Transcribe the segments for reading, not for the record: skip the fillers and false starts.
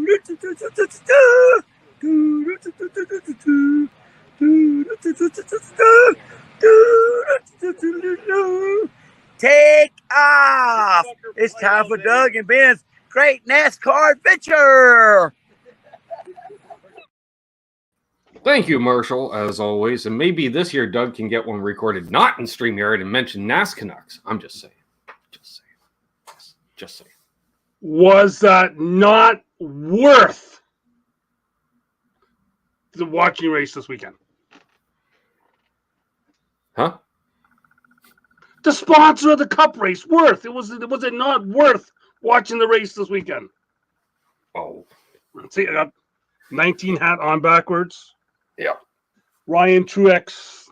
Take off! It's time for Doug and Ben's Great NASCAR Adventure! Thank you, Marshall, as always. And maybe this year Doug can get one recorded not in StreamYard and mention NasCanucks. I'm just saying. Just saying. Was that not worth the watching race this weekend? Huh? The sponsor of the Cup race, was it not worth watching the race this weekend? Oh. See, I got 19 hat on backwards. Yeah. Ryan Truex,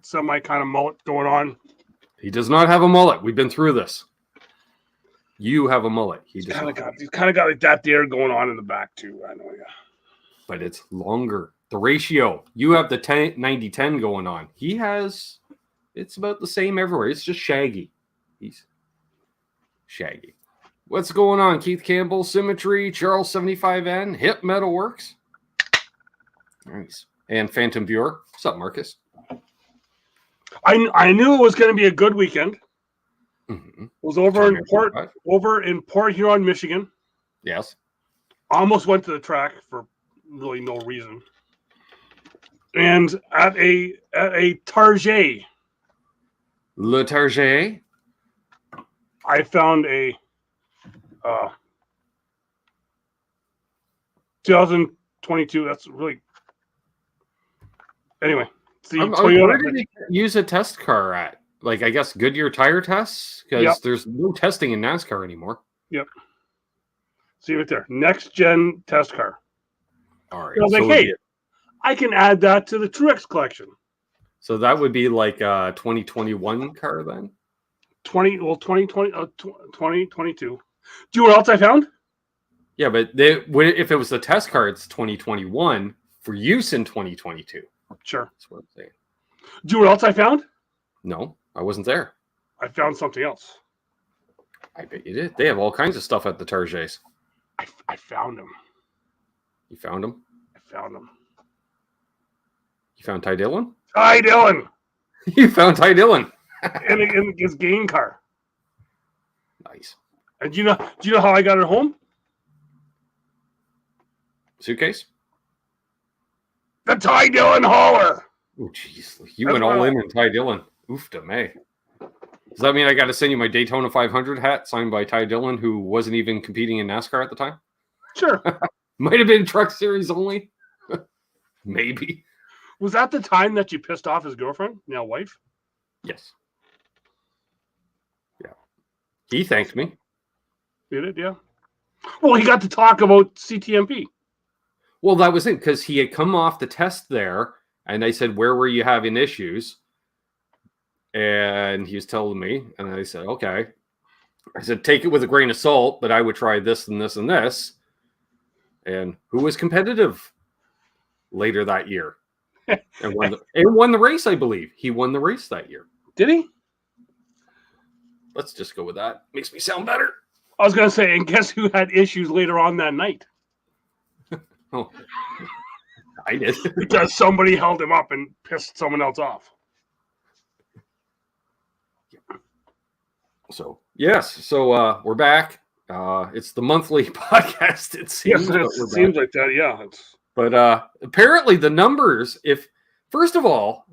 semi kind of mullet going on. He does not have a mullet. We've been through this. You have a mullet. He's kind of got like that there going on in the back too. I know, yeah. But it's longer. The ratio. You have the 90-10 going on. He has. It's about the same everywhere. It's just shaggy. He's shaggy. What's going on? Keith Campbell, Symmetry, Charles 75N, Hip Metalworks. Nice. And Phantom Viewer. What's up, Marcus? I knew it was going to be a good weekend. Mm-hmm. It was over in Port Huron, Michigan. Yes. Almost went to the track for really no reason. And at a Target. Le Target. I found a 2022. That's really. Anyway, where did they use a test car at? Like, I guess Goodyear tire tests? Because there's no testing in NASCAR anymore. Yep. See right there. Next gen test car. All right. I was like, hey, I can add that to the Truex collection. So that would be like a 2021 car then? 2022. Do you know what else I found? Yeah, but if it was the test car, it's 2021 for use in 2022. Sure. That's what I'm saying. Do you know what else I found? No, I wasn't there. I found something else. I bet you did. They have all kinds of stuff at the Targets. I found them. You found them? I found them. You found Ty Dillon? Ty Dillon! You found Ty Dillon. in his game car. Nice. And do you know how I got it home? Suitcase? The Ty Dillon hauler. Oh, jeez. You went all in Ty Dillon. Oof to me. Does that mean I got to send you my Daytona 500 hat signed by Ty Dillon, who wasn't even competing in NASCAR at the time? Sure. Might have been Truck Series only. Maybe. Was that the time that you pissed off his girlfriend, now wife? Yes. Yeah. He thanked me. He did, yeah. Well, he got to talk about CTMP. Well, that was it, because he had come off the test there, and I said, where were you having issues? And he was telling me, and I said, okay. I said, take it with a grain of salt, but I would try this and this and this. And who was competitive later that year? And won the race, I believe. He won the race that year. Did he? Let's just go with that. Makes me sound better. I was going to say, and guess who had issues later on that night? Oh, I did. Because somebody held him up and pissed someone else off. So, yes. So, we're back. It's the monthly podcast, it seems. Yes, it seems like that, yeah. But apparently the numbers, first of all,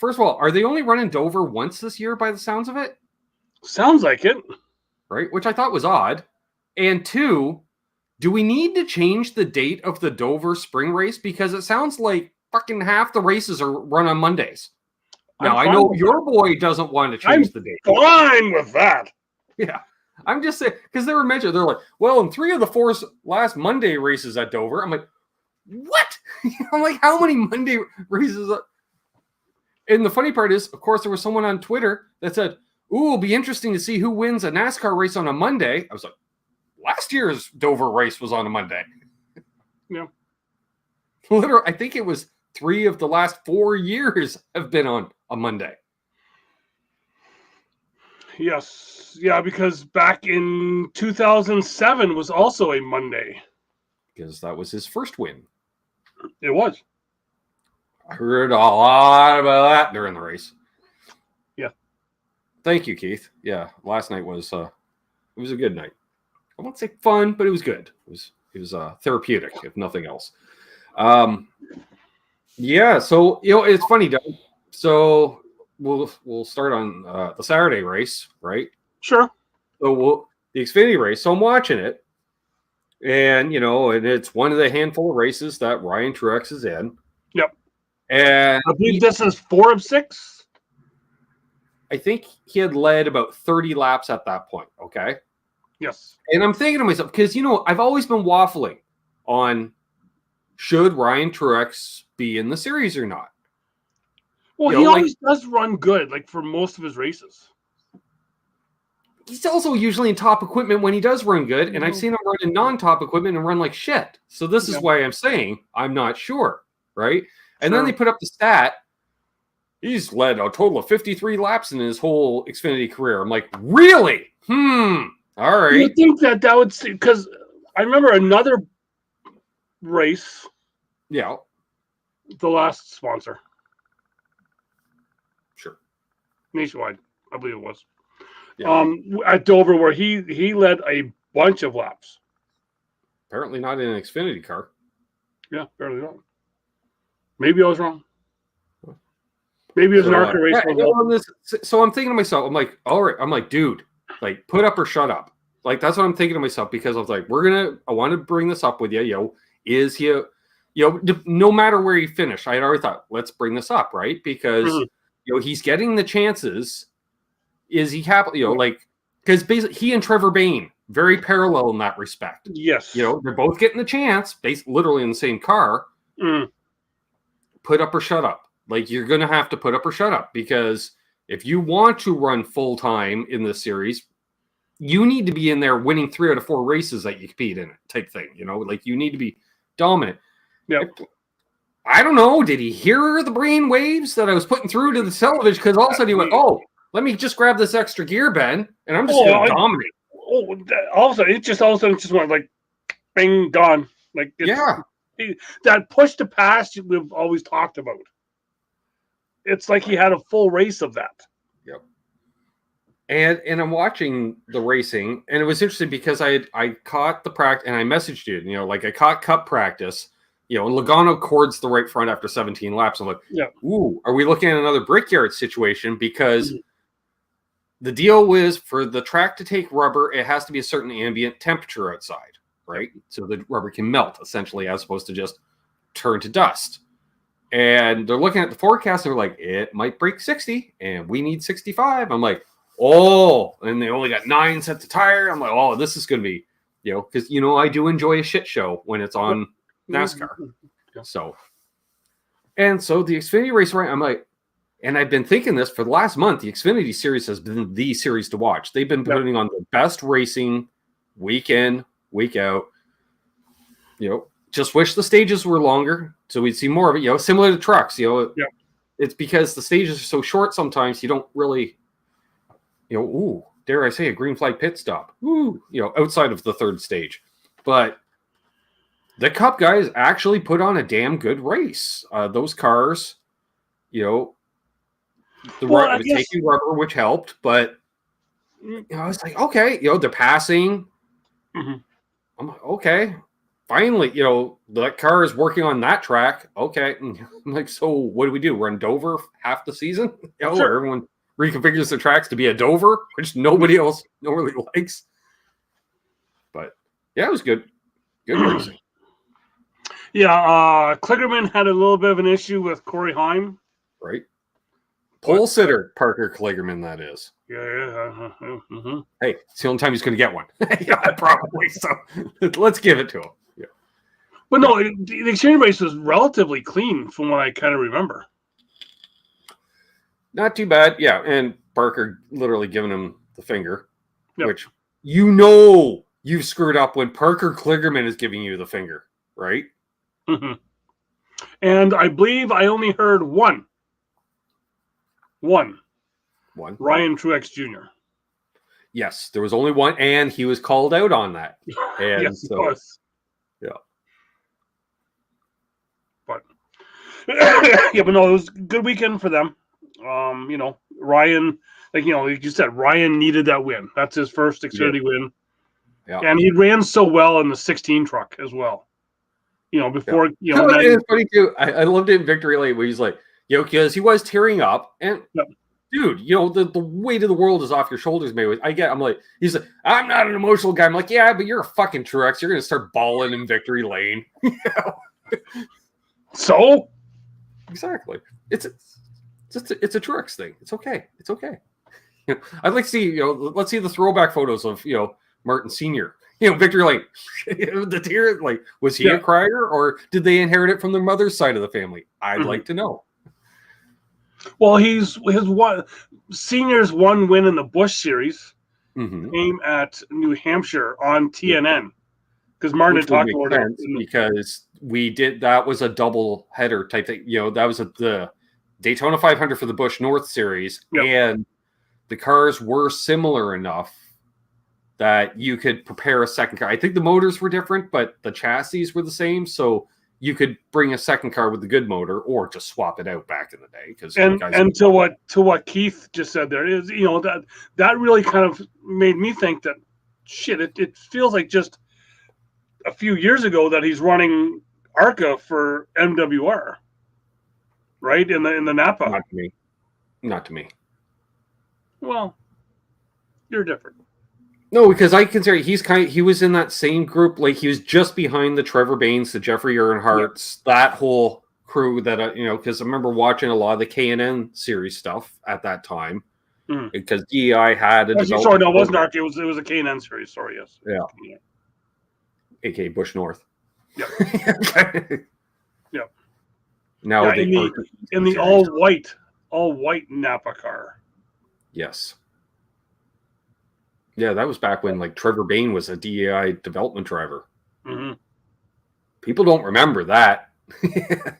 are they only running Dover once this year by the sounds of it? Sounds like it. Right? Which I thought was odd. And two, do we need to change the date of the Dover spring race? Because it sounds like fucking half the races are run on Mondays. Now, I know your boy doesn't want to change the date. Fine with that. Yeah. I'm just saying, because they were mentioned, they're like, well, in 3 of the 4 last Monday races at Dover, I'm like, what? I'm like, how many Monday races? And the funny part is, of course, there was someone on Twitter that said, ooh, it'll be interesting to see who wins a NASCAR race on a Monday. I was like, last year's Dover race was on a Monday. Yeah. Literally, I think it was 3 of the last 4 years have been on a Monday. Yes. Yeah, because back in 2007 was also a Monday. because that was his first win. It was. I heard a lot about that during the race. Yeah. Thank you, Keith. Yeah, last night was it was a good night. I won't say fun, but it was good. It was therapeutic, if nothing else. Yeah. So it's funny, Doug. So we'll start on the Saturday race, right? Sure. So the Xfinity race. So I'm watching it, and and it's one of the handful of races that Ryan Truex is in. Yep. And I believe this is 4 of 6. I think he had led about 30 laps at that point. Okay. Yes. And I'm thinking to myself, because I've always been waffling on should Ryan Truex be in the series or not. Well, he always does run good, like for most of his races. He's also usually in top equipment when he does run good, and I've seen him run in non-top equipment and run like shit. So this is why I'm saying I'm not sure, right? And then they put up the stat. He's led a total of 53 laps in his whole Xfinity career. I'm like, really? All right. You think that would see, because I remember another race. Yeah. The last sponsor. Sure. Nationwide, I believe it was. Yeah. At Dover, where he led a bunch of laps. Apparently not in an Xfinity car. Yeah, apparently not. Maybe I was wrong. Maybe it was an ARCA race. So I'm thinking to myself, I'm like, all right. I'm like, dude, like, put up or shut up. Like, that's what I'm thinking to myself, because I was like, I want to bring this up with you. Is he no matter where he finished, I had already thought, let's bring this up, right? Because, he's getting the chances. Is he happy? Because basically he and Trevor Bayne, very parallel in that respect. Yes. They're both getting the chance, literally in the same car. Put up or shut up. Like, you're going to have to put up or shut up, because if you want to run full time in this series, you need to be in there winning 3 out of 4 races that you compete in, type thing. Like, you need to be dominant. Yeah. I don't know. Did he hear the brain waves that I was putting through to the television? Because all of a sudden he went, "Oh, let me just grab this extra gear, Ben, and I'm just going to dominate." All of a sudden, it just went like, bing, gone. Like, that push to pass we've always talked about. It's like he had a full race of that. Yep. And I'm watching the racing, and it was interesting because I caught the practice, and I messaged you. Like, I caught Cup practice. And Logano cords the right front after 17 laps. I'm like, ooh, are we looking at another Brickyard situation? Because the deal was, for the track to take rubber, it has to be a certain ambient temperature outside, right? So the rubber can melt, essentially, as opposed to just turn to dust. And they're looking at the forecast, and they're like, it might break 60, and we need 65. I'm like, oh, and they only got 9 sets of tire. I'm like, oh, this is going to be, because, I do enjoy a shit show when it's on NASCAR. So the Xfinity race, right? I'm like, and I've been thinking this for the last month. The Xfinity series has been the series to watch. They've been putting on the best racing week in, week out. Just wish the stages were longer so we'd see more of it. Similar to trucks. It's because the stages are so short sometimes you don't really, ooh, dare I say, a green flag pit stop. Ooh, outside of the third stage, but the Cup guys actually put on a damn good race. Those cars, taking rubber, which helped, but it's like, okay, they're passing. I'm like, okay, finally, that car is working on that track. Okay, I'm like, so what do we do? Run Dover half the season? Where everyone reconfigures the tracks to be a Dover, which nobody else really likes. But yeah, it was good. Good racing. Yeah, Kligerman had a little bit of an issue with Corey Heim. Right. Pole sitter, Parker Kligerman, that is. Yeah. Hey, it's the only time he's going to get one. Probably. So let's give it to him. Yeah. But no, the exchange race was relatively clean from what I kind of remember. Not too bad. Yeah. And Parker literally giving him the finger, which you've screwed up when Parker Kligerman is giving you the finger, right? And I believe I only heard one. Ryan Truex Jr. Yes, there was only one, and he was called out on that. And yes, he was. Yeah. Yeah, but no, it was a good weekend for them. Ryan, like you said, Ryan needed that win. That's his first Xfinity win, and he ran so well in the 16 truck as well. Before it's funny too. I loved it in Victory Lane where he's like, because he was tearing up, and dude, the weight of the world is off your shoulders, maybe. I'm like, he's like, I'm not an emotional guy. I'm like, yeah, but you're a fucking Truex. You're gonna start bawling in Victory Lane. So exactly, it's a Truex thing. It's okay. It's okay. I'd like to see, let's see the throwback photos of Martin Sr. Victory Lane. The tear, like, was he a crier, or did they inherit it from their mother's side of the family? I'd like to know. Well, his Senior's one win in the Busch Series came at New Hampshire on TNN because Martin had talked about it because that was a double header type thing. That was the Daytona 500 for the Busch North Series, and the cars were similar enough that you could prepare a second car. I think the motors were different, but the chassis were the same, so you could bring a second car with the good motor, or just swap it out back in the day. And to what Keith just said there is, that really kind of made me think that shit. It feels like just a few years ago that he's running ARCA for MWR, right in the Napa. Not to me. Well, you're different. No, because I consider he was in that same group. Like, he was just behind the Trevor Baynes, the Jeffrey Earnhardts, that whole crew that, because I remember watching a lot of the K&N series stuff at that time. Because DEI had a development. Sorry, no, it wasn't ARC. It was a K&N series. Sorry, yes. Yeah. AKA Busch North. Yeah. Yeah. Now in the all white Napa car. Yes. Yeah, that was back when like Trevor Bayne was a DEI development driver. People don't remember that. The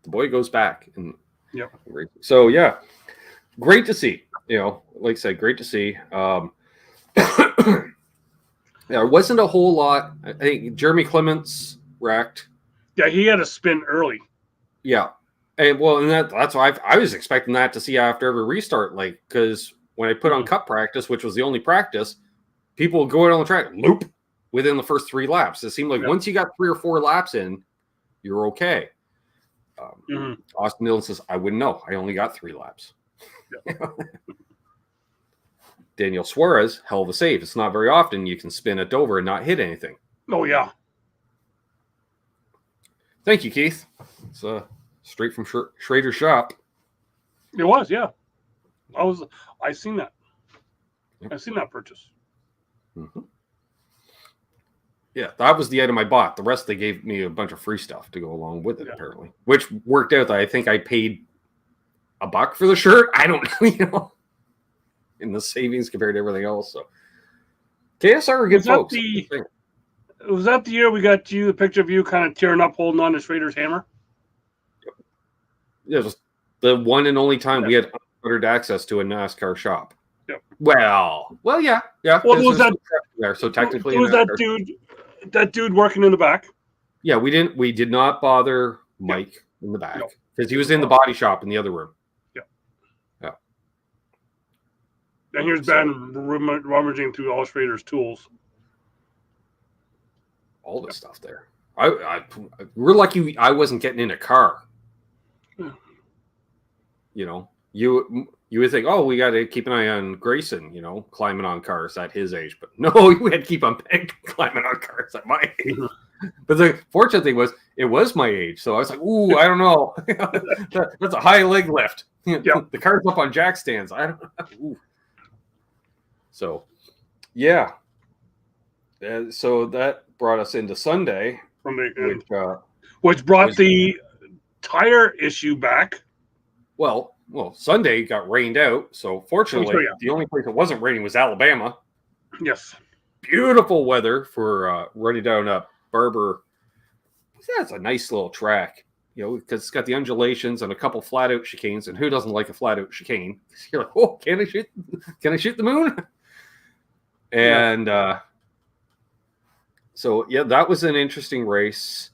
boy goes back, and so great to see. Like I said, great to see. There wasn't a whole lot. I think Jeremy Clements wrecked. Yeah, he had a spin early. Yeah, and that's why I was expecting that to see after every restart, like because. When I put on cup practice, which was the only practice, people would go out on the track, loop, within the first 3 laps. It seemed like once you got 3 or 4 laps in, you're okay. Austin Dillon says, I wouldn't know. I only got 3 laps. Daniel Suarez, hell of a save. It's not very often you can spin at Dover and not hit anything. Oh, yeah. Thank you, Keith. It's straight from Schrader's shop. It was, yeah. I seen that. I seen that purchase. Yeah, that was the item I bought. The rest they gave me a bunch of free stuff to go along with it, apparently, which worked out. That I think I paid $1 for the shirt. I don't know, in the savings compared to everything else. So KSR are good folks. Was that the year we got the picture of you kind of tearing up, holding on to Schrader's hammer? Yeah, just the one and only time we had ordered access to a NASCAR shop. Yep. Well, yeah. Well, was that there? So technically, was that dude working in the back? Yeah, we did not bother Mike in the back because he was in the body shop in the other room. Yeah. And here's Ben rummaging through all Schrader's tools. All the stuff there. We're lucky I wasn't getting in a car. You would think, oh, we got to keep an eye on Grayson, climbing on cars at his age. But no, we had to keep on climbing on cars at my age. But the fortunate thing was, it was my age. So I was like, ooh, I don't know. That's a high leg lift. The car's up on jack stands. I don't know. Ooh. So, yeah. So that brought us into Sunday. Which brought the tire issue back. Well, Sunday got rained out, so fortunately, the only place it wasn't raining was Alabama. Yes. Beautiful weather for running down Barber. That's a nice little track, because it's got the undulations and a couple flat-out chicanes, and who doesn't like a flat-out chicane? You're like, oh, can I shoot the moon? And so, that was an interesting race.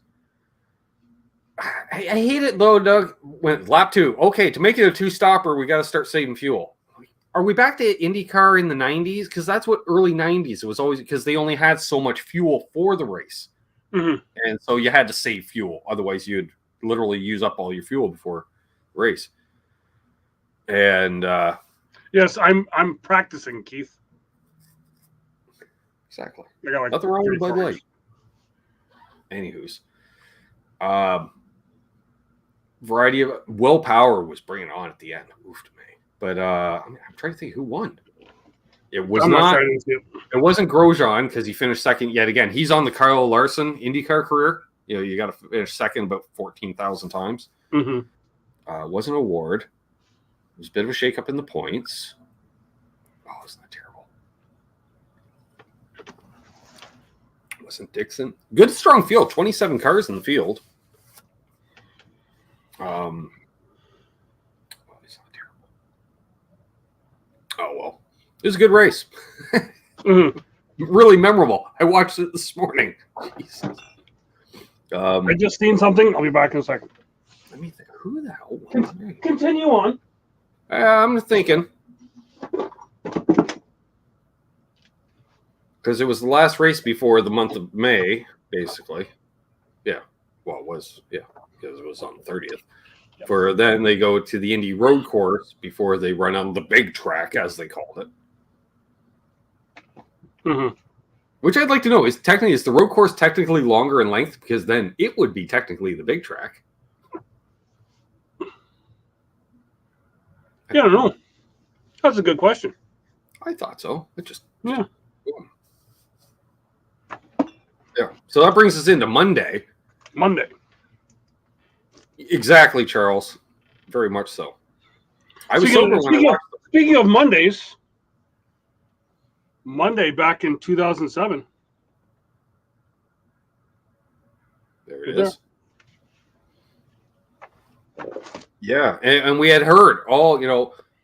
I hate it though, Doug. When lap 2, okay, to make it a 2-stopper, we got to start saving fuel. Are we back to IndyCar in the 90s? Because that's what early 90s. It was always because they only had so much fuel for the race. Mm-hmm. And so you had to save fuel. Otherwise, you'd literally use up all your fuel before the race. And yes, I'm practicing, Keith. Exactly. I got like nothing wrong with 30 Bud cars. Light. Anywho's. Variety of Will Power was bringing on at the end. Oof to me. But I'm trying to think who won. It was not. It wasn't Grosjean because he finished second yet again. He's on the Kyle Larson IndyCar career. You know, you got to finish second about 14,000 times. Mm-hmm. Wasn't a Ward. It was a bit of a shakeup in the points. Oh, isn't that terrible? Wasn't Dixon. Good, strong field. 27 cars in the field. Oh, it's not terrible. Oh, well. It was a good race. Mm-hmm. Really memorable. I watched it this morning. Jesus. I just seen something. I'll be back in a second. Let me think. Who the hell was it? Continue on. I'm thinking. Because it was the last race before the month of May, basically. Yeah. Well, it was. Yeah. Because it was on the 30th. Yep. For then they go to the Indy Road Course before they run on the big track, as they called it. Mm-hmm. Which I'd like to know is the road course technically longer in length? Because then it would be technically the big track. Yeah, I don't know. That's a good question. I thought so. It just yeah. Yeah. So that brings us into Monday. Monday. Exactly, Charles. Very much so. I was sober when I watched them. Speaking of Mondays, Monday back in 2007. There it is. Yeah, and we had heard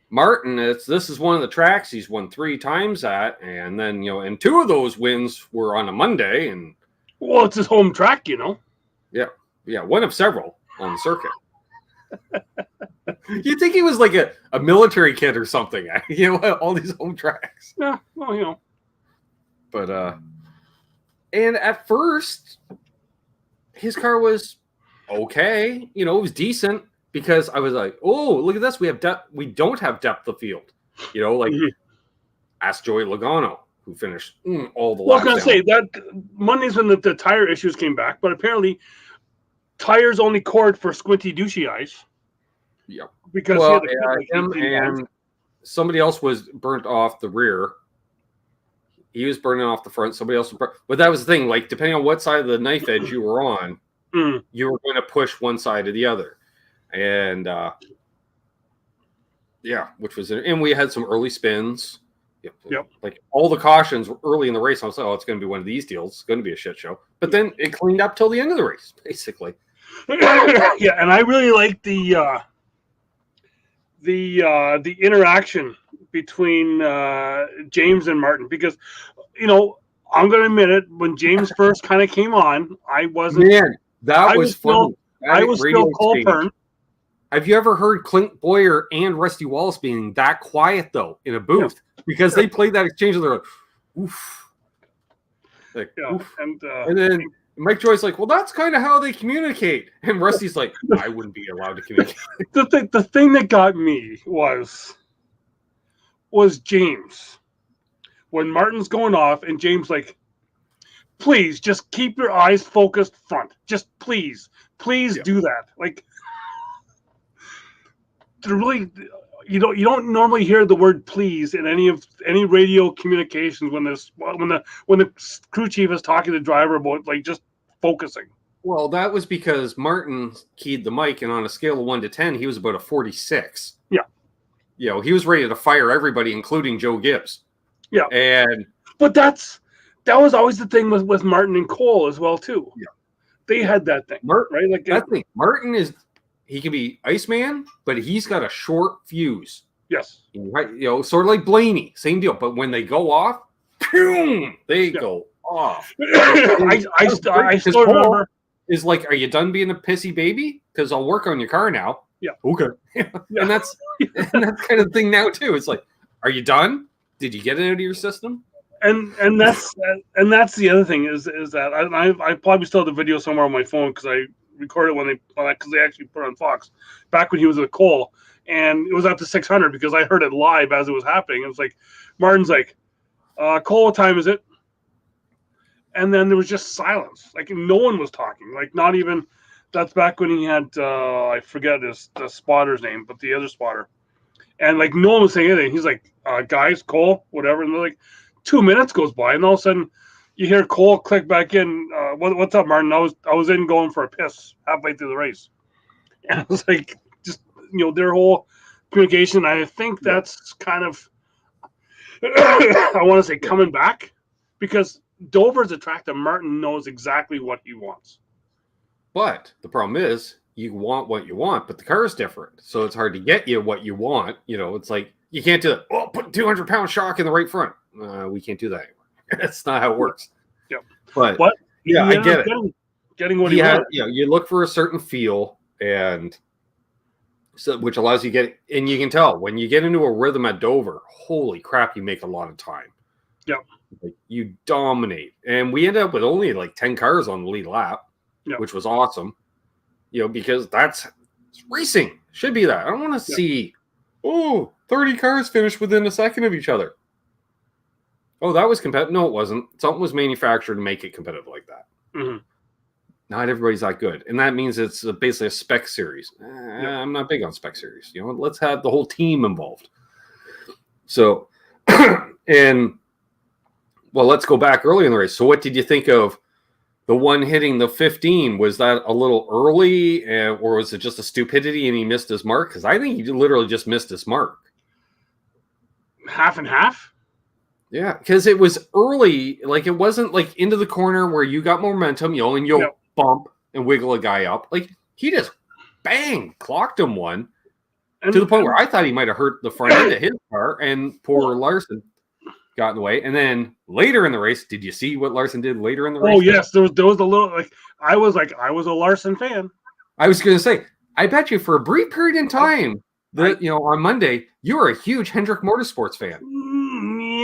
Martin. This is one of the tracks he's won 3 times at, and then and 2 of those wins were on a Monday, and well, it's his home track, Yeah, one of several on the circuit. You'd think he was like a military kid or something. All these home tracks. Yeah, well, But and at first, his car was okay. It was decent because I was like, oh, look at this. We have depth. We don't have depth of field. Ask Joey Logano, who finished all the laps. Well, I was going to say that Monday's when the tire issues came back, but apparently tires only cored for Squinty Douchey eyes. Yeah. Because him and somebody else was burnt off the rear. He was burning off the front. Somebody else was burnt. But that was the thing. Like, depending on what side of the knife edge you were on, you were going to push one side or the other. And, which was it. And we had some early spins. Yep. Like, all the cautions early in the race, I was like, oh, it's going to be one of these deals. It's going to be a shit show. But then it cleaned up till the end of the race, basically. Yeah, and I really like the interaction between James and Martin because, I'm going to admit it. When James first kind of came on, I wasn't. Man, that was fun. I was still Colburn. Have you ever heard Clint Boyer and Rusty Wallace being that quiet though in a booth because they played that exchange and they're like, oof. Like, oof. And then Mike Joy's like, well, that's kind of how they communicate. And Rusty's like, I wouldn't be allowed to communicate. The thing that got me was James. When Martin's going off and James like, please just keep your eyes focused front. Just please do that. Like, really, you don't normally hear the word please in any radio communications when the crew chief is talking to the driver about like just focusing. Well, that was because Martin keyed the mic, and on a scale of 1 to 10, he was about a 46. Yeah. He was ready to fire everybody, including Joe Gibbs. Yeah. But that was always the thing with Martin and Cole as well too. Yeah. They had that thing, right? Like that thing. Martin he can be Iceman, but he's got a short fuse. Yes. Right. Sort of like Blaney, same deal. But when they go off, boom, they go off. I still remember. is like, are you done being a pissy baby? Because I'll work on your car now. Yeah. Okay. And that's kind of the thing now too. It's like, are you done? Did you get it out of your system? And that's the other thing is that I probably still have the video somewhere on my phone because I recorded when they actually put it on Fox back when he was at Cole, and it was at the 600 because I heard it live as it was happening. It was like Martin's like, Cole, what time is it? And then there was just silence, like no one was talking, like not even. That's back when he had I forget the spotter's name, but the other spotter, and like no one was saying anything. He's like, guys, Cole, whatever, and they're like. 2 minutes goes by, and all of a sudden, you hear Cole click back in. What's up, Martin? I was in going for a piss halfway through the race, and I was like, just their whole communication. I think that's kind of I want to say coming back because Dover's a track that Martin knows exactly what he wants. But the problem is, you want what you want, but the car is different, so it's hard to get you what you want. It's like you can't do it. Oh, put 200-pound shock in the right front. We can't do that anymore. That's not how it works. Yeah. But yeah, I get it. Getting what he wanted. You look for a certain feel, and so which allows you to get, and you can tell when you get into a rhythm at Dover. Holy crap, you make a lot of time. Yeah. Like, you dominate, and we ended up with only like 10 cars on the lead lap, which was awesome. Because that's racing. Should be that. I don't want to see 30 cars finish within a second of each other. Oh, that was competitive. No, it wasn't. Something was manufactured to make it competitive like that. Mm-hmm. Not everybody's that good. And that means it's basically a spec series. I'm not big on spec series. Let's have the whole team involved. So, let's go back early in the race. So what did you think of the one hitting the 15? Was that a little early, or was it just a stupidity and he missed his mark? Because I think he literally just missed his mark. Half and half? Yeah, because it was early. Like, it wasn't like into the corner where you got momentum, and you'll bump and wiggle a guy up. Like, he just bang clocked him one to the point where I thought he might have hurt the front end of his car, and poor Larson got in the way. And then later in the race, did you see what Larson did later in the race? Oh yes, there was a little I was a Larson fan. I was going to say, I bet you for a brief period in time that on Monday you were a huge Hendrick Motorsports fan.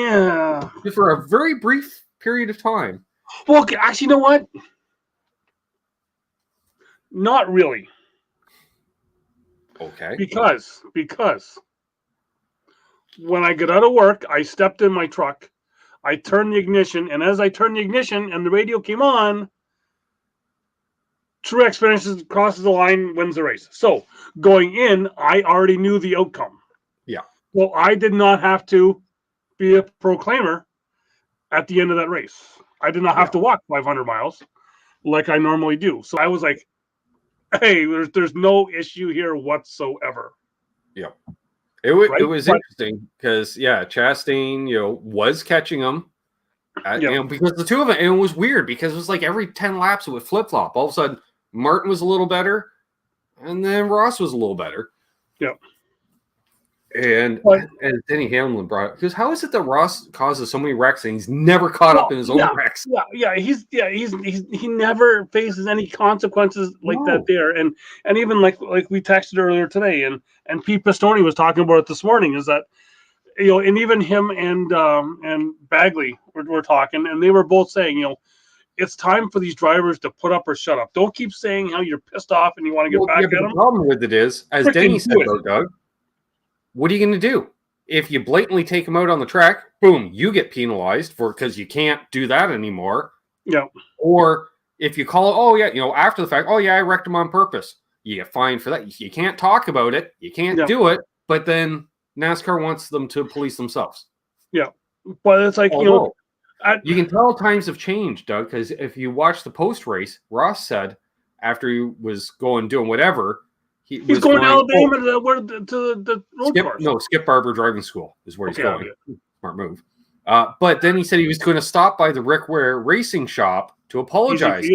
Yeah, for a very brief period of time. Well, actually, you know what? Not really. Okay. Because when I got out of work, I stepped in my truck, I turned the ignition, and as I turned the ignition and the radio came on, Truex finishes, crosses the line, wins the race. So going in, I already knew the outcome. Yeah. Well, I did not have to be a proclaimer at the end of that race. I did not have to walk 500 miles like I normally do. So I was like, hey, there's no issue here whatsoever. Yeah. It was interesting because, Chastain, was catching him. Because the two of them, and it was weird because it was like every 10 laps it would flip-flop. All of a sudden, Martin was a little better, and then Ross was a little better. Yeah. And Denny Hamlin brought it. Because how is it that Ross causes so many wrecks and he's never caught up in his own wrecks? He never faces any consequences like that there. And even like we texted earlier today, and Pete Pistone was talking about it this morning, is that and even him and Bagley were talking, and they were both saying, it's time for these drivers to put up or shut up. Don't keep saying how you're pissed off and you want to get back at them. The problem with it is, as Denny said, Doug, what are you going to do? If you blatantly take him out on the track, boom, you get penalized because you can't do that anymore. Yeah. Or if you call, after the fact, I wrecked him on purpose. You get fined for that. You can't talk about it. You can't do it. But then NASCAR wants them to police themselves. Yeah. But it's like, you can tell times have changed, Doug, because if you watch the post-race, Ross said after he was doing whatever, he's going to Alabama to the road course. No, Skip Barber Driving School is where he's going. Yeah. Smart move. But then he said he was going to stop by the Rick Ware Racing Shop to apologize.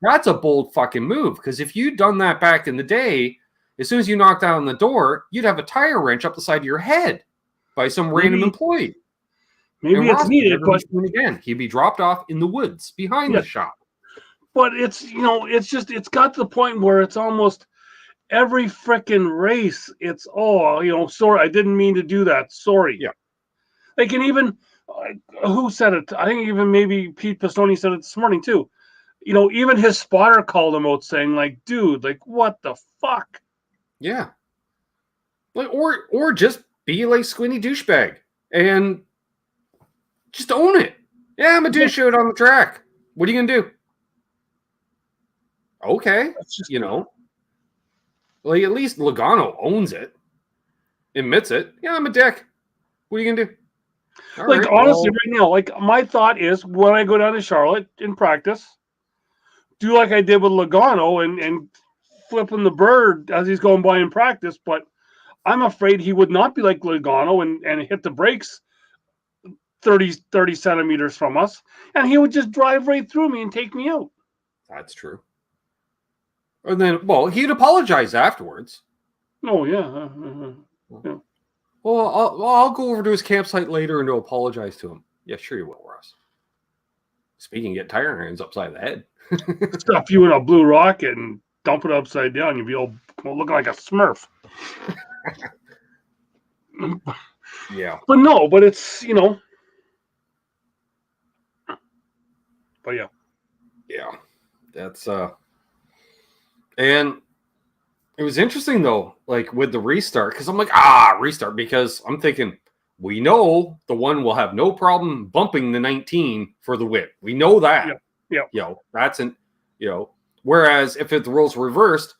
That's a bold fucking move, because if you'd done that back in the day, as soon as you knocked out on the door, you'd have a tire wrench up the side of your head by some random employee. Maybe it's needed, but again, he'd be dropped off in the woods behind the shop. But it's it's got to the point where it's almost every frickin' race. It's sorry, I didn't mean to do that. Sorry. Yeah. Like, and even who said it? I think even maybe Pete Pistone said it this morning too. Even his spotter called him out saying, like, dude, like, what the fuck? Yeah. Like, or just be like Squinty douchebag and just own it. Yeah, I'm a douche out on the track. What are you gonna do? Okay, like at least Logano owns it, admits it. Yeah, I'm a dick. What are you gonna do? Honestly, right now, like, my thought is when I go down to Charlotte in practice, do like I did with Logano and flipping the bird as he's going by in practice. But I'm afraid he would not be like Logano and hit the brakes 30 centimeters from us, and he would just drive right through me and take me out. That's true. And then, well, he'd apologize afterwards. Oh, yeah. Yeah. Well, I'll go over to his campsite later and to apologize to him. Yeah, sure you will, Russ. Speaking of getting tire irons upside the head. Stuff you in a blue rocket and dump it upside down. You'd be all looking like a Smurf. Yeah. But it's, But yeah. Yeah. That's, and it was interesting though, like with the restart, because I'm like, restart, because I'm thinking, we know the one will have no problem bumping the 19 for the whip. We know that. Yeah. That's whereas if the roles reversed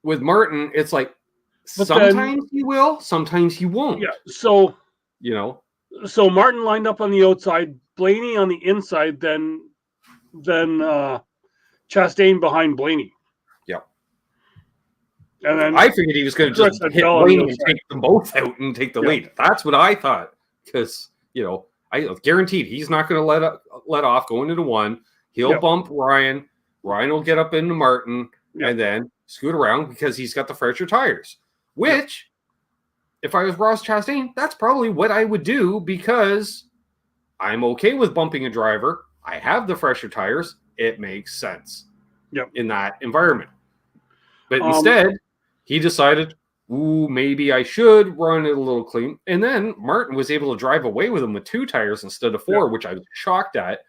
with Martin, it's like sometimes he will, sometimes he won't. Yeah. So, so Martin lined up on the outside, Blaney on the inside, then Chastain behind Blaney. Yeah. And then I figured he was going to just hit Blaney and take them both out and take the lead. That's what I thought, because I guaranteed he's not going to let off going into one. He'll bump Ryan. Ryan will get up into Martin and then scoot around because he's got the fresher tires. Which, if I was Ross Chastain, that's probably what I would do, because I'm okay with bumping a driver. I have the fresher tires. It makes sense in that environment. But instead, he decided, maybe I should run it a little clean. And then Martin was able to drive away with him with 2 tires instead of 4, which I was shocked at.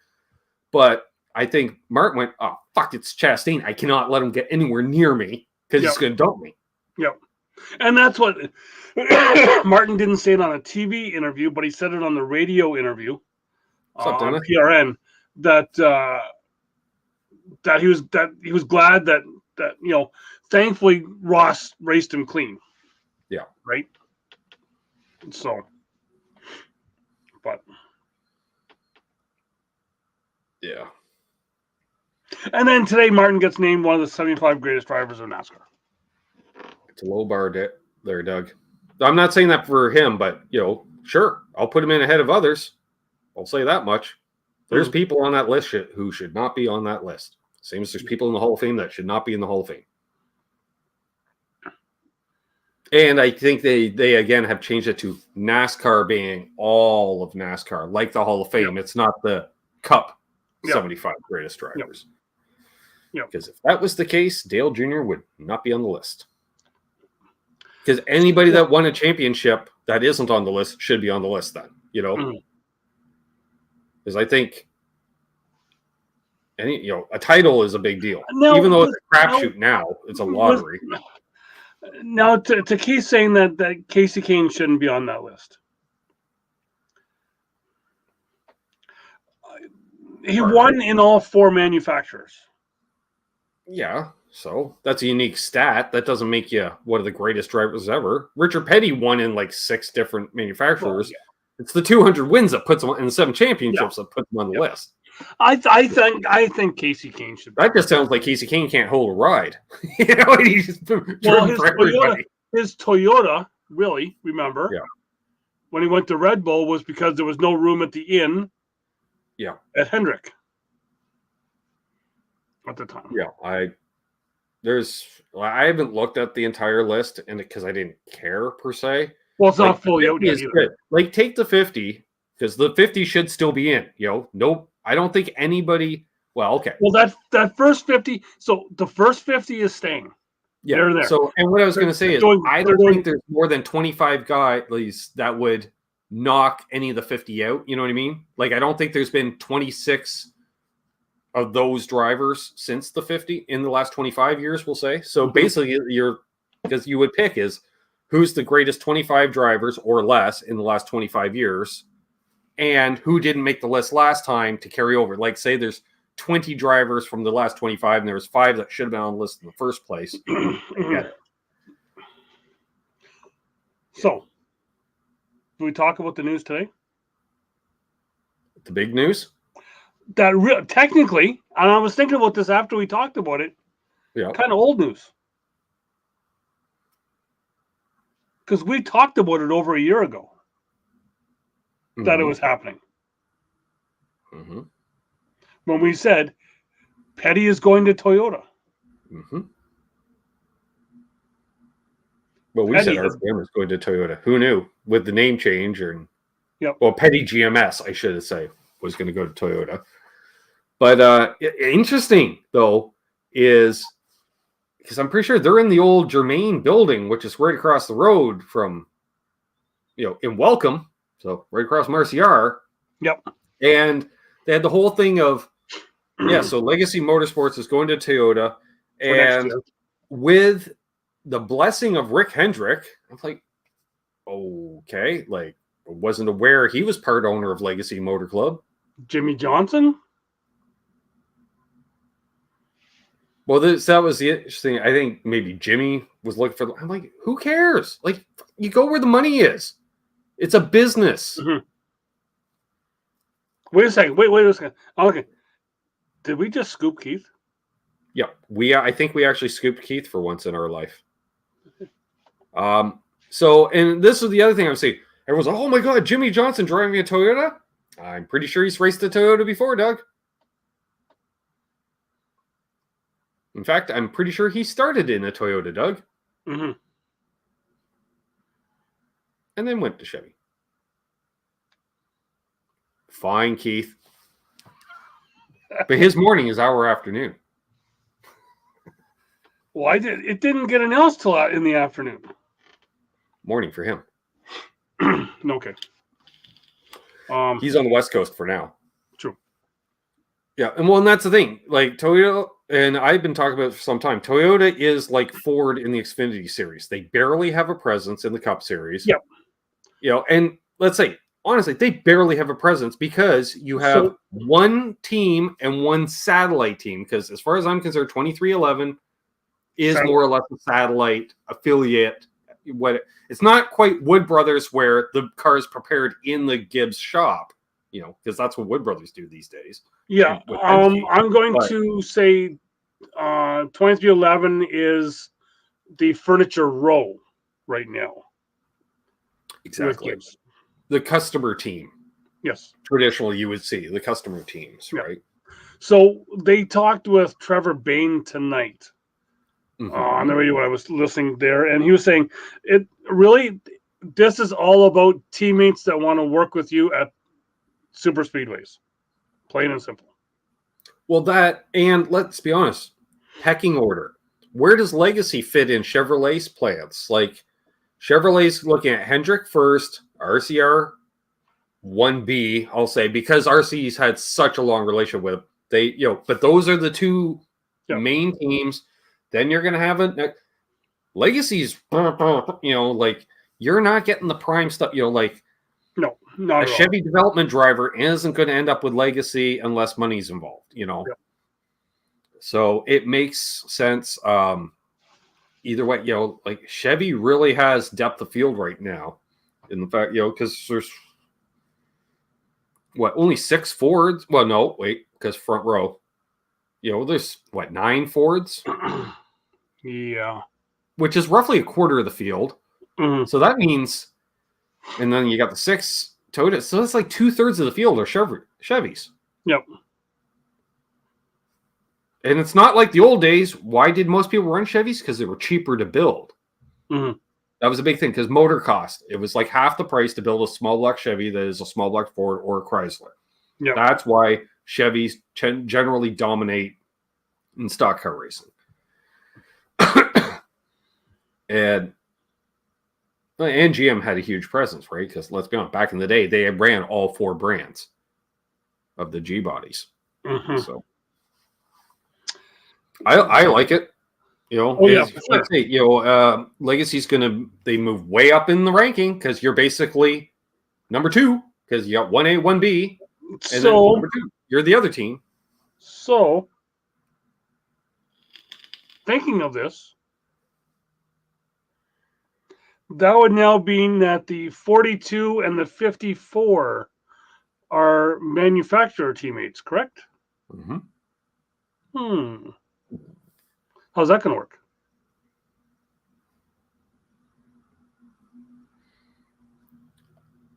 But I think Martin went, oh, fuck, it's Chastain. I cannot let him get anywhere near me because he's going to dump me. Yep. And that's what Martin didn't say it on a TV interview, but he said it on the radio interview on PRN, that he was glad that thankfully Ross raced him clean. Yeah. Right. So, but yeah. And then today, Martin gets named one of the 75 greatest drivers of NASCAR. It's a low bar there, Doug. I'm not saying that for him, but sure, I'll put him in ahead of others. I'll say that much. There's people on that list who should not be on that list. Same as there's people in the Hall of Fame that should not be in the Hall of Fame. And I think they again have changed it to NASCAR being all of NASCAR, like the Hall of Fame. It's not the Cup 75 greatest drivers. Because if that was the case, Dale Jr. would not be on the list. Because anybody that won a championship that isn't on the list should be on the list then, Because I think a title is a big deal. No, even though it's a crapshoot now, it's a lottery. Now, to Keith saying that Casey Kane shouldn't be on that list. He won in all 4 manufacturers. Yeah, so that's a unique stat. That doesn't make you one of the greatest drivers ever. Richard Petty won in like 6 different manufacturers. Well, It's the 200 wins that puts him in the 7 championships that puts him on the list. I think Casey Kane should. That just sounds like Casey Kane can't hold a ride. His Toyota, really, remember? Yeah. When he went to Red Bull was because there was no room at the inn. Yeah. At Hendrick. At the time. Yeah, I haven't looked at the entire list, and because I didn't care per se. Well, it's not fully out yet. Like, take the 50, because the 50 should still be in. Nope. I don't think anybody Well, okay. Well, that first 50. So the first 50 is staying. Yeah. They're there. So, and what I was going to say is, I don't think there's more than 25 guys that would knock any of the 50 out. You know what I mean? Like, I don't think there's been 26 of those drivers since the 50 in the last 25 years, we'll say. So basically, because you would pick is who's the greatest 25 drivers or less in the last 25 years, and who didn't make the list last time to carry over. Like, say there's 20 drivers from the last 25, and there was 5 that should have been on the list in the first place. So, do we talk about the news today? The big news? Technically, and I was thinking about this after we talked about it, kind of old news. Because we talked about it over a year ago that it was happening. When we said Petty is going to Toyota. Well, we said RPM was going to Toyota. Who knew? With the name change, well, Petty GMS, I should say, was going to go to Toyota. But interesting, though, is because I'm pretty sure they're in the old Germain building, which is right across the road from, in Welcome. So right across Marciar. Yep. And they had the whole thing of, so Legacy Motorsports is going to Toyota. And with the blessing of Rick Hendrick, I'm like, okay, like, I wasn't aware he was part owner of Legacy Motor Club. Jimmy Johnson? Well, that was the interesting. I think maybe Jimmy was looking for. I'm like, who cares? Like, you go where the money is. It's a business. Wait a second. Wait a second. Okay. Did we just scoop Keith? Yeah, I think we actually scooped Keith for once in our life. So, and this is the other thing I was saying. Everyone's like, oh my God, Jimmy Johnson driving a Toyota? I'm pretty sure he's raced a Toyota before, Doug. In fact, I'm pretty sure he started in a Toyota, Doug. And then went to Chevy. Fine, Keith. But his morning is our afternoon. Well, it didn't get announced till in the afternoon. Morning for him. Okay. He's on the West Coast for now. True. Yeah, and that's the thing. Like, Toyota, and I've been talking about it for some time, Toyota is like Ford in the Xfinity series. They barely have a presence in the Cup series. Yep. And let's say, honestly, they barely have a presence because you have one team and one satellite team. Because as far as I'm concerned, 2311 is more or less a satellite affiliate. It's not quite Wood Brothers where the car is prepared in the Gibbs shop, because that's what Wood Brothers do these days. Yeah, I'm going to say 2311 is the Furniture Row right now. Exactly. The customer team. Yes. Traditionally, you would see the customer teams, right? So they talked with Trevor Bain tonight on the radio when I was listening there, and he was saying this is all about teammates that want to work with you at super speedways. Plain and simple. Well, and let's be honest, pecking order. Where does Legacy fit in Chevrolet's plans? Like, Chevrolet's looking at Hendrick first, RCR 1B, I'll say, because RC's had such a long relationship with but those are the two main teams. Then you're going to have Legacy's, like, you're not getting the prime stuff, like, no, not a Chevy development driver isn't going to end up with Legacy unless money's involved, So it makes sense. Either way, like, Chevy really has depth of field right now. In the fact, because there's only 6 Fords. Well, no, wait, because front row. There's 9 Fords. Yeah, which is roughly a quarter of the field. So that means, and then you got the 6 Toyota. So that's like 2/3 of the field are Chevys. Yep. And it's not like the old days. Why did most people run Chevys? Because they were cheaper to build. That was a big thing because motor cost. It was like half the price to build a small block Chevy that is a small block Ford or a Chrysler. Yep. That's why Chevys generally dominate in stock car racing. and GM had a huge presence, right? Because let's be honest, back in the day, they ran all 4 brands of the G bodies. Mm-hmm. So I like it. You know, let's say, you know, Legacy's they move way up in the ranking because you're basically number 2 because you got 1A, 1B, and then number 2, you're the other team. So, thinking of this, that would now mean that the 42 and the 54 are manufacturer teammates, correct? Mm-hmm. How's that going to work?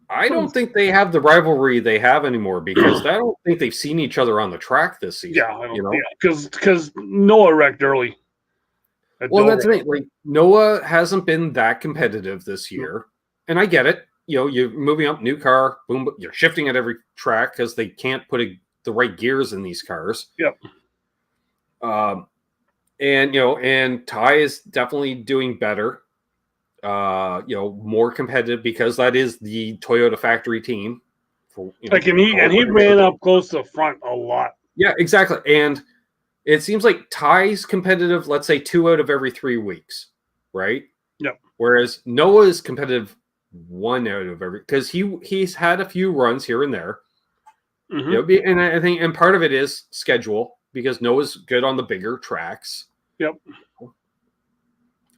I don't think they have the rivalry they have anymore because I don't think they've seen each other on the track this season. Yeah, I don't, because Noah wrecked early. Well, that's the thing. Like, Noah hasn't been that competitive this year, and I get it. You know, you're moving up, new car, boom, you're shifting at every track because they can't put the right gears in these cars. Yep. And you know, and Ty is definitely doing better. You know, more competitive because that is the Toyota factory team. For, you know, like, and he ran up close to the front a lot. Yeah, exactly. And it seems like Ty's competitive, let's say 2 out of every 3 weeks, right? Yep. Whereas Noah is competitive 1 out of every, because he's had a few runs here and there. Mm-hmm. You know, and I think, and part of it is schedule because Noah's good on the bigger tracks. Yep.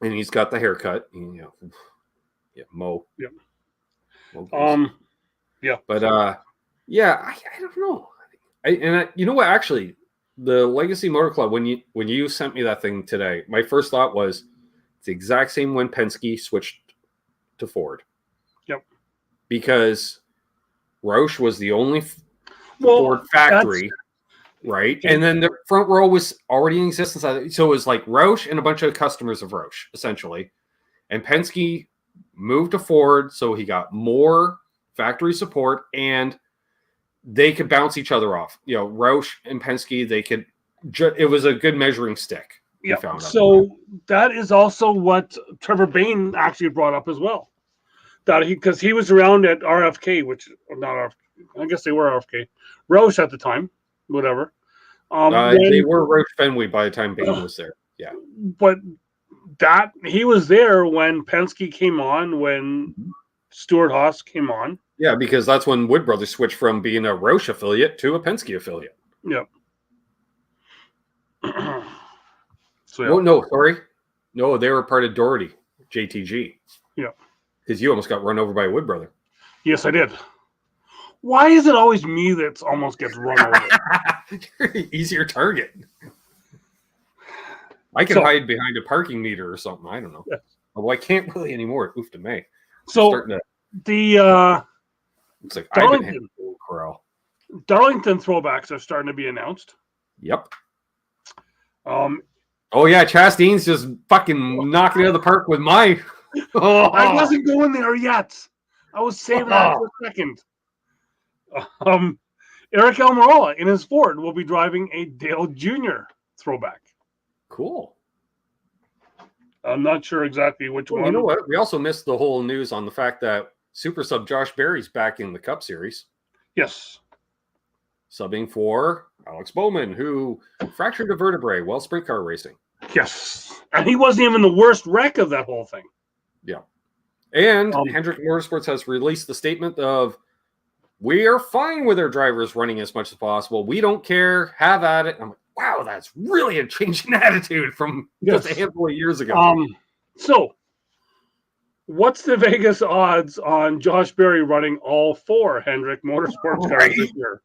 And he's got the haircut. You know, yeah, Mo. Yep. Mo yeah. But yeah, I don't know. You know what? Actually, the Legacy Motor Club, when you sent me that thing today, my first thought was it's the exact same when Penske switched to Ford. Yep. Because Roush was the only Ford factory, right? And then the front row was already in existence. So it was like Roush and a bunch of customers of Roush, essentially. And Penske moved to Ford, so he got more factory support, and they could bounce each other off. You know, Roush and Penske, it was a good measuring stick. Yeah. So that is also what Trevor Bain actually brought up as well. That because he was around at RFK, which not RFK, I guess they were RFK, Roush at the time, whatever. They were Roush Fenway by the time Bain was there. Yeah. But that he was there when Penske came on, when Stuart Haas came on. Yeah, because that's when Wood Brothers switched from being a Roush affiliate to a Penske affiliate. Yep. So, yeah. Oh, no, sorry. No, they were part of Doherty, JTG. Yeah. Because you almost got run over by a Wood Brother. Yes, I did. Why is it always me that almost gets run over? You're an easier target. I can hide behind a parking meter or something. I don't know. Yeah. Well, I can't really anymore. Oof to me. So it's like Darlington throwbacks are starting to be announced. Yep. Oh yeah, Chastain's just fucking knocking it out of the park with my. I wasn't going there yet. I was saving that for a second. Eric Almirola in his Ford will be driving a Dale Jr. throwback. Cool. I'm not sure exactly which one. You know what? We also missed the whole news on the fact that Super Sub Josh Berry's back in the Cup Series. Yes. Subbing for Alex Bowman, who fractured a vertebrae while sprint car racing. Yes. And he wasn't even the worst wreck of that whole thing. Yeah. And Hendrick Motorsports has released the statement of, we are fine with our drivers running as much as possible. We don't care. Have at it. I'm like, wow, that's really a change in attitude from just a handful of years ago. So, what's the Vegas odds on Josh Berry running all 4 Hendrick Motorsports cars this year?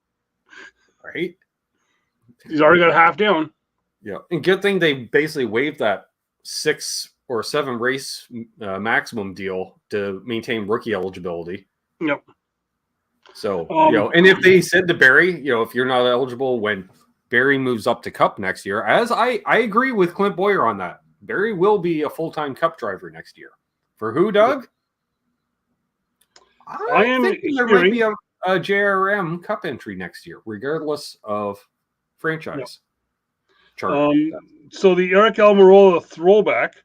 Right. He's already got half down. Yeah. And good thing they basically waived that 6 or 7 race maximum deal to maintain rookie eligibility. Yep. So, and if they said to Barry, if you're not eligible when Barry moves up to Cup next year, as I agree with Clint Boyer on that, Barry will be a full-time Cup driver next year. For who, Doug? I think there might be a a JRM Cup entry next year, regardless of franchise. Chart. So the Eric Almirola throwback.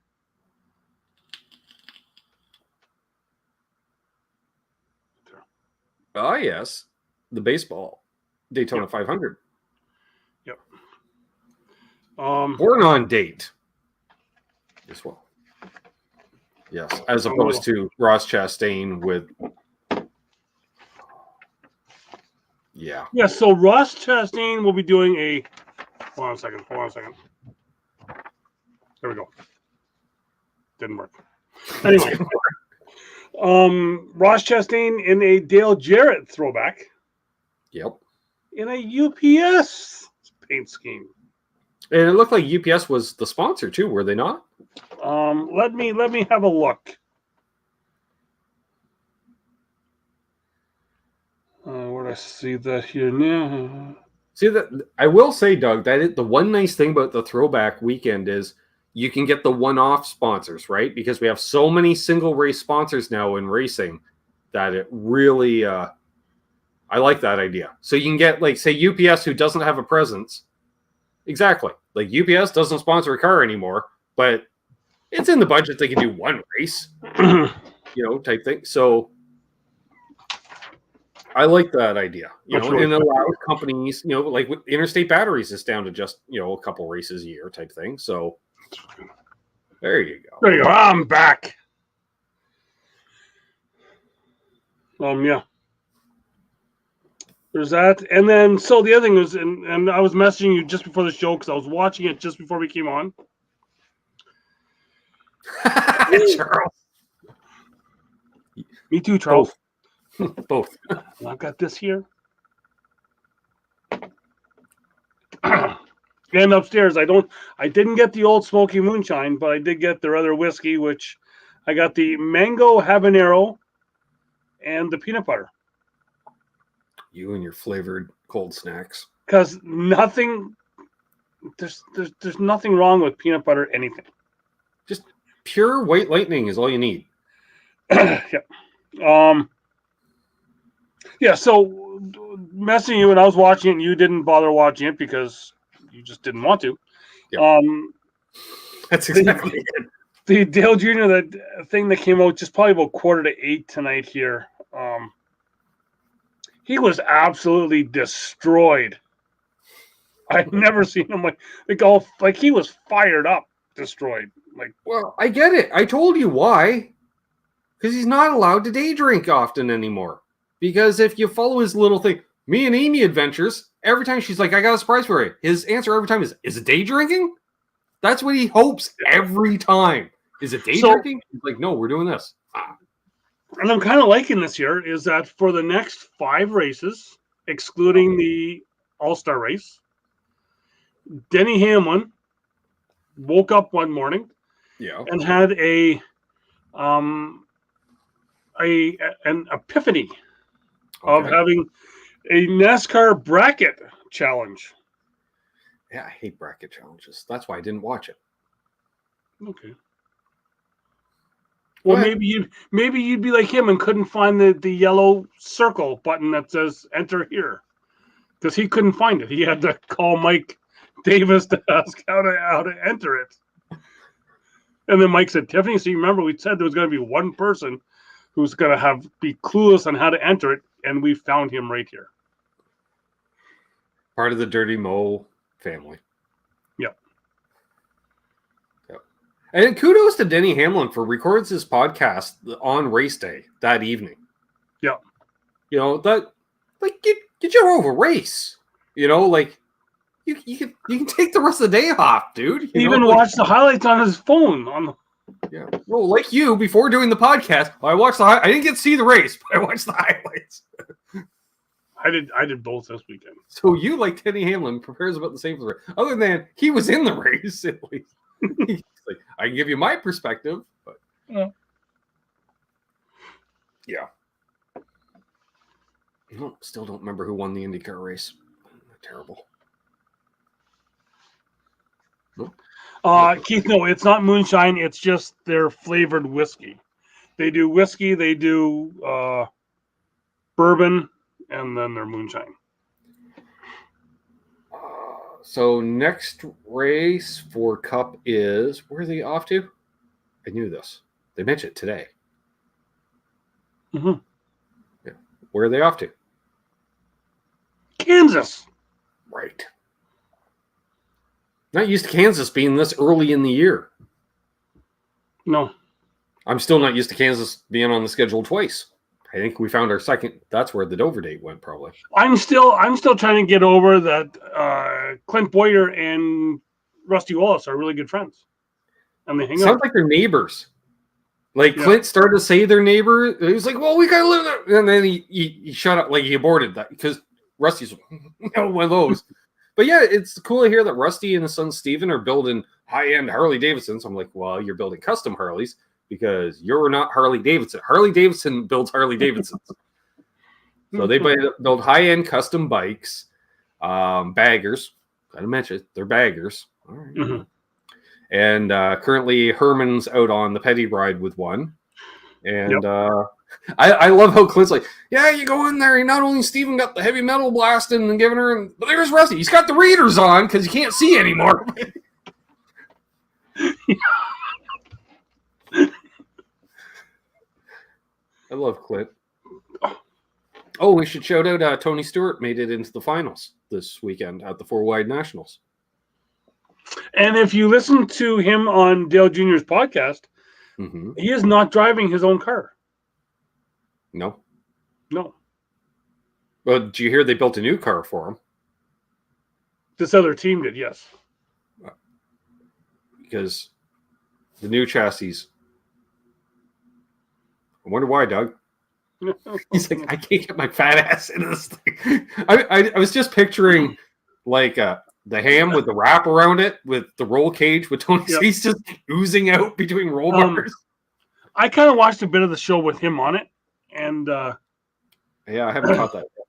Ah, yes, the baseball Daytona 500. Yep. Born on date as well. Yes, as opposed to Ross Chastain with. Yeah. Yeah, so Ross Chastain will be doing a. Hold on a second. There we go. Didn't work. Anyway. Ross Chastain in a Dale Jarrett throwback. Yep. In a UPS paint scheme. And it looked like UPS was the sponsor too, were they not? Let me have a look. Where do I see that here now? See that I will say, Doug, that the one nice thing about the throwback weekend is you can get the one-off sponsors, right? Because we have so many single race sponsors now in racing that it really I like that idea. So you can get, like, say, UPS, who doesn't have a presence. Exactly. Like, UPS doesn't sponsor a car anymore, but it's in the budget. They can do one race, type thing. So I like that idea, really, and allow companies, like Interstate Batteries is down to just, a couple races a year type thing. So there you go. There you go. I'm back. Yeah. There's that. And then, so the other thing was, and I was messaging you just before the show because I was watching it just before we came on. Charles. Me too, Charles. Both. I've got this here. And upstairs, I didn't get the Old Smoky Moonshine, but I did get their other whiskey, which I got the Mango Habanero and the peanut butter. You and your flavored cold snacks. Because there's nothing wrong with peanut butter anything. Just pure white lightning is all you need. Yeah. Yeah, so messing you, and I was watching it, and you didn't bother watching it because you just didn't want to. Yep. That's exactly it. The Dale Jr., that thing that came out just probably about 7:45 tonight here. He was absolutely destroyed. I've never seen him like he was fired up, destroyed. Like, well, I get it. I told you why. Because he's not allowed to day drink often anymore. Because if you follow his little thing, Me and Amy Adventures, every time she's like, I got a surprise for you. His answer every time is it day drinking? That's what he hopes every time. Is it day drinking? He's like, no, we're doing this. And I'm kind of liking this here is that for the next 5 races, excluding the All-Star race, Denny Hamlin woke up one morning and had an epiphany of having a NASCAR bracket challenge. Yeah, I hate bracket challenges. That's why I didn't watch it. Okay. Well, maybe you'd be like him and couldn't find the yellow circle button that says enter here, because he couldn't find it. He had to call Mike Davis to ask how to enter it. And then Mike said, Tiffany, so you remember we said there was going to be one person who's going to be clueless on how to enter it, and we found him right here. Part of the Dirty Mo family. Yep. And kudos to Denny Hamlin for records his podcast on race day that evening. Yeah. That, like, get you over a race. Like, you can take the rest of the day off, dude. He even watched the highlights on his phone. Yeah. Well, like you, before doing the podcast, I watched I didn't get to see the race, but I watched the highlights. I did both this weekend. So you, like Denny Hamlin, prepares about the same for the race. Other than he was in the race, at least. Like, I can give you my perspective, but yeah. Still don't remember who won the IndyCar race. Terrible. Nope. Keith, no, it's not moonshine. It's just their flavored whiskey. They do whiskey. They do bourbon, and then their moonshine. So next race for Cup is, where are they off to? I knew this. They mentioned it today. Mm-hmm. Yeah. Where are they off to? Kansas. Right. Not used to Kansas being this early in the year. No. I'm still not used to Kansas being on the schedule twice. I think we found our second. That's where the Dover date went, probably. I'm still trying to get over that Clint Boyer and Rusty Wallace are really good friends, and they hang Sounds out. like they're neighbors. Like Yeah. Clint started to say they're neighbor. He was like, "Well, we gotta live there," and then he shut up. Like he aborted that because Rusty's one of those. But yeah, it's cool to hear that Rusty and his son Steven are building high-end Harley Davidsons. I'm like, well, you're building custom Harleys because you're not Harley Davidson. Harley Davidson builds Harley Davidsons. So they build high-end custom bikes, baggers. Gotta mention it, they're baggers. All right. Mm-hmm. And currently Herman's out on the Petty ride with one. And I love how Clint's like, yeah, you go in there. Not only Steven got the heavy metal blasting and giving her, but there's Rusty. He's got the readers on because you can't see anymore. I love Clint. Oh, we should shout out Tony Stewart made it into the finals this weekend at the 4-Wide Nationals. And if you listen to him on Dale Jr.'s podcast, he is not driving his own car. No. Well, did you hear they built a new car for him? This other team did, yes. Because the new chassis. I wonder why, Doug. He's like, I can't get my fat ass into this thing. I was just picturing like the ham with the wrap around it with the roll cage with Tony Cease just oozing out between roll bars. I kind of watched a bit of the show with him on it, and yeah, I haven't caught that yet.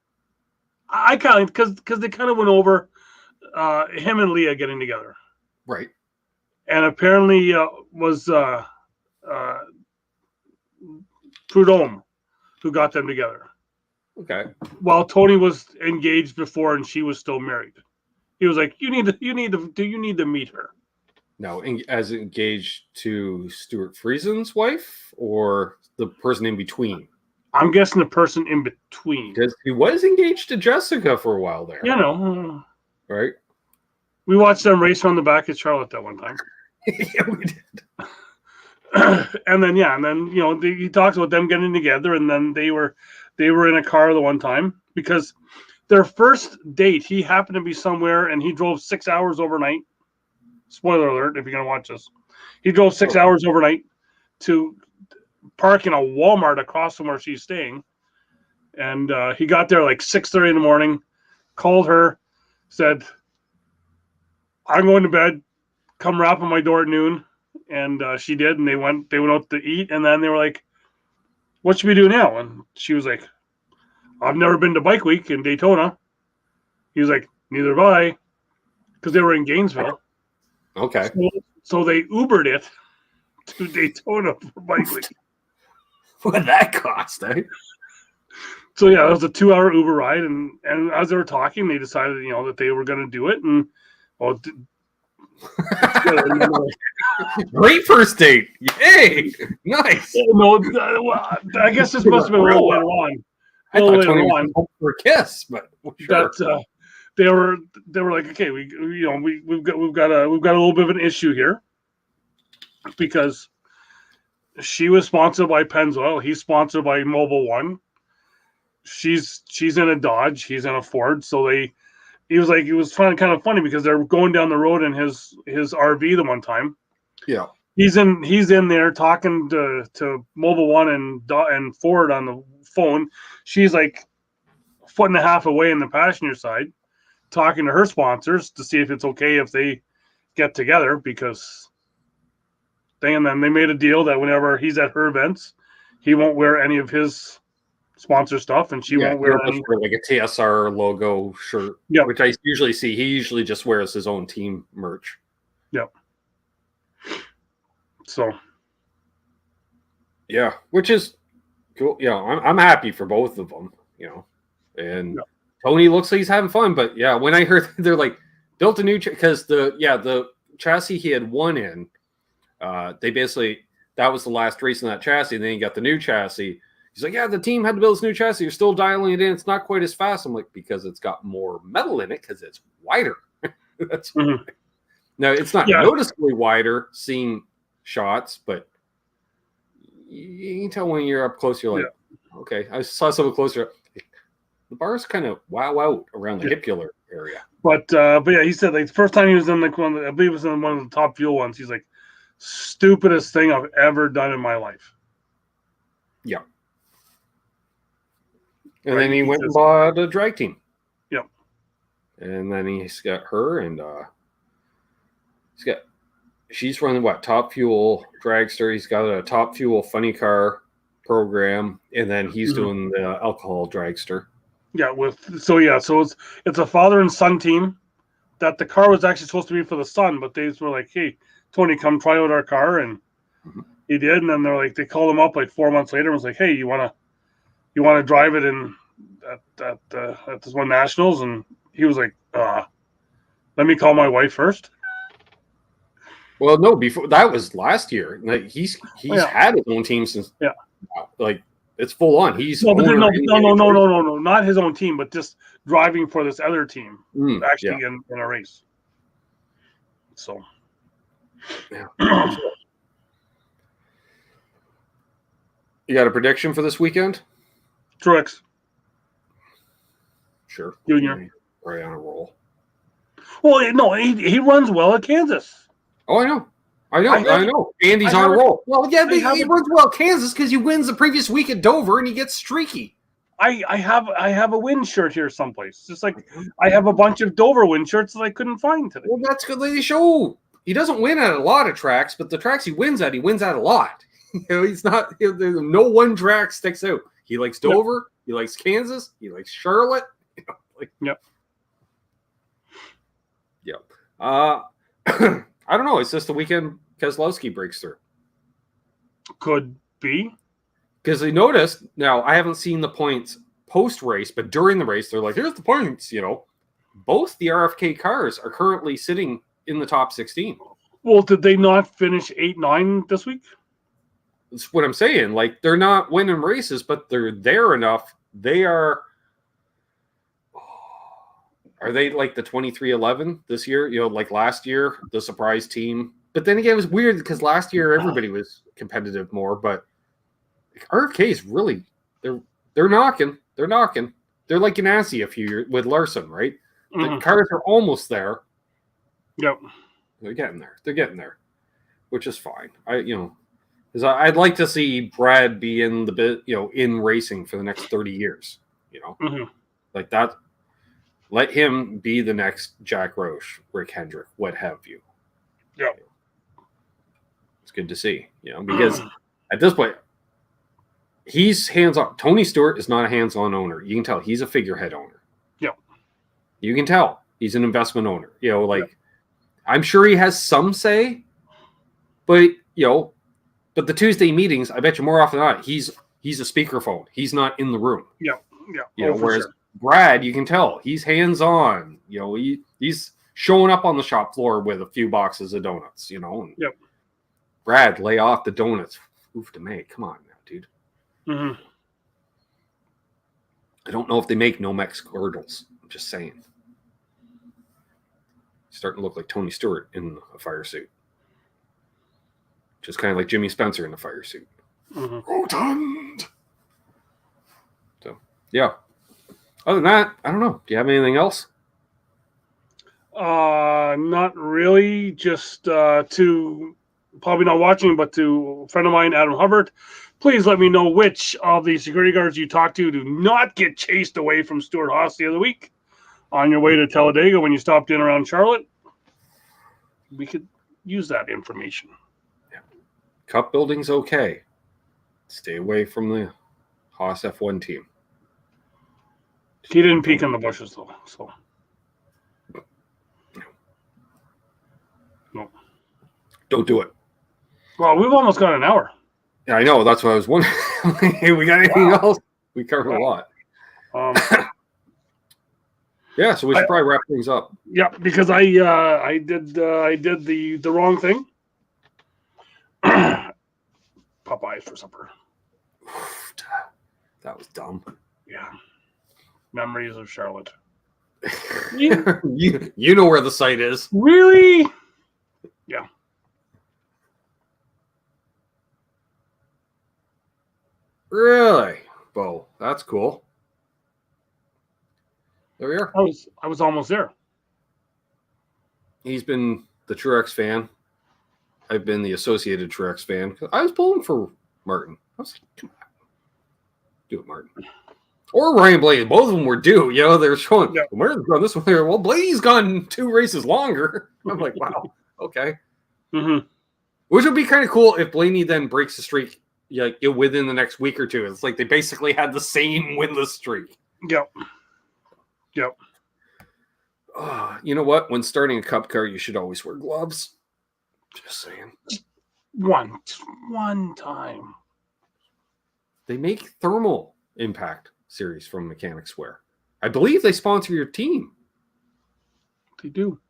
I kind of because they kind of went over him and Leah getting together, right? And apparently was Prudhomme who got them together. Okay. While Tony was engaged before and she was still married, he was like, "You need to meet her." No, as engaged to Stuart Friesen's wife or the person in between? I'm guessing the person in between. Because he was engaged to Jessica for a while there. You know. Right? We watched them race around the back at Charlotte that one time. Yeah, we did. and then you know, he talks about them getting together, and then they were in a car the one time because their first date, he happened to be somewhere and he drove 6 hours overnight. Spoiler alert, if you're going to watch this. He drove 6 hours overnight to park in a Walmart across from where she's staying. And he got there like 6:30 in the morning, called her, said, "I'm going to bed. Come rap on my door at noon." And she did, and they went out to eat, and then they were like, "What should we do now?" And she was like, "I've never been to Bike Week in Daytona." He was like, "Neither have I," because they were in Gainesville. Okay. So they Ubered it to Daytona for Bike Week. What did that cost, eh? So yeah, it was a 2-hour Uber ride, and as they were talking, they decided, you know, that they were going to do it, and well, great first date! Yay! Nice. No, I guess this must have been a little later on. I thought Tony was hoping for a kiss, but sure. That they were like, okay, we've got a little bit of an issue here because she was sponsored by Pennzoil, he's sponsored by Mobile One. She's in a Dodge, he's in a Ford, so he was like, it was kind of funny because they're going down the road in his RV the one time. Yeah. He's in there talking to Mobile One and Ford on the phone. She's like a foot and a half away in the passenger side, talking to her sponsors to see if it's okay if they get together because and then they made a deal that whenever he's at her events, he won't wear any of his sponsor stuff, and she won't wear any like a TSR logo shirt. Yeah, which I usually see. He usually just wears his own team merch. Yep. So. Yeah, which is cool. Yeah, I'm happy for both of them. You know. And Tony looks like he's having fun. But yeah, when I heard they're like built a new because the chassis he had won in, they basically that was the last race in that chassis. And then he got the new chassis. He's like, yeah, the team had to build this new chassis. You're still dialing it in. It's not quite as fast. I'm like, because it's got more metal in it because it's wider. That's Now, it's not noticeably wider seeing shots, but you can tell when you're up close, you're like, okay, I saw someone closer. The bars kind of wow out around the hipular area. But yeah, he said like the first time he was in like I believe it was in one of the Top Fuel ones. He's like, stupidest thing I've ever done in my life. Yeah. And then he went and bought a drag team. Yep. And then he's got her and she's running Top Fuel dragster. He's got a Top Fuel funny car program, and then he's doing the alcohol dragster. Yeah, so it's a father and son team. That the car was actually supposed to be for the son, but they were like, "Hey, Tony, come try out our car," and he did. And then they're like, they called him up like 4 months later and was like, "Hey, you wanna drive it in at this one nationals?" And he was like, "Let me call my wife first." Well, no, before that was last year. Like he's had his own team since like it's full on. He's no, not his own team, but just driving for this other team actually in a race. So you got a prediction for this weekend? Truex. Sure. Junior. Right on a roll. Well, no, he runs well at Kansas. Oh, I know. Andy's on a roll. Well, yeah, but he runs well at Kansas because he wins the previous week at Dover and he gets streaky. I have a win shirt here someplace. Just like I have a bunch of Dover win shirts that I couldn't find today. Well, that's good. They show he doesn't win at a lot of tracks, but the tracks he wins at a lot. He's not. No one track sticks out. He likes Dover. He likes Kansas. He likes Charlotte. I don't know. It's just the weekend Keselowski breaks through. Could be. Because they noticed, now I haven't seen the points post-race, but during the race, they're like, here's the points, Both the RFK cars are currently sitting in the top 16. Well, did they not finish 8-9 this week? That's what I'm saying. Like, they're not winning races, but they're there enough. They are they like the 23-11 this year? Like last year, the surprise team. But then again, it was weird because last year everybody was competitive more. But RFK is really they're knocking. They're knocking. They're like Ganassi a few years with Larson, right? The cars are almost there. Yep, they're getting there. They're getting there, which is fine. Because I'd like to see Brad be in the bit, in racing for the next 30 years. Like that. Let him be the next Jack Roche, Rick Hendrick, what have you. Yeah. It's good to see, because at this point, he's hands-on. Tony Stewart is not a hands-on owner. You can tell he's a figurehead owner. Yeah. You can tell he's an investment owner. I'm sure he has some say, but but the Tuesday meetings, I bet you more often than not, he's a speakerphone. He's not in the room. Yeah. Yeah. Whereas Brad, you can tell he's hands-on. He's showing up on the shop floor with a few boxes of donuts. And Brad, lay off the donuts. Oof to me. Come on now, dude. I don't know if they make Nomex girdles. I'm just saying. Starting to look like Tony Stewart in a fire suit. Just kind of like Jimmy Spencer in a fire suit. Rotund. So, yeah. Other than that, I don't know. Do you have anything else? Not really. Just to probably not watching, but to a friend of mine, Adam Hubbard, please let me know which of the security guards you talked to do not get chased away from Stuart Haas the other week on your way to Talladega when you stopped in around Charlotte. We could use that information. Yeah. Cup building's okay. Stay away from the Haas F1 team. He didn't peek in the bushes, though. So, no. Don't do it. Well, we've almost got an hour. Yeah, I know. That's what I was wondering. Hey, we got anything else? We covered a lot. Yeah, so we should probably wrap things up. Yeah, because I did the wrong thing. Popeyes for supper. That was dumb. Yeah. Memories of Charlotte. You know where the site is. Really? Yeah. Really? Bo, that's cool. There we are. I was almost there. He's been the Truex fan. I've been the Associated Truex fan. I was pulling for Martin. I was like, come on. Do it, Martin. Or Ryan Blaney. Both of them were due. You know, they're showing, Martin's gone this way. Well, Blaney's gone 2 races longer. I'm like, wow. Okay. Mm-hmm. Which would be kind of cool if Blaney then breaks the streak within the next week or two. It's like they basically had the same winless streak. Yep. You know what? When starting a cup car, you should always wear gloves. Just saying. One time. They make thermal impact series from Mechanics Wear. I believe they sponsor your team. They do.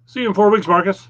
See you in 4 weeks, Marcus.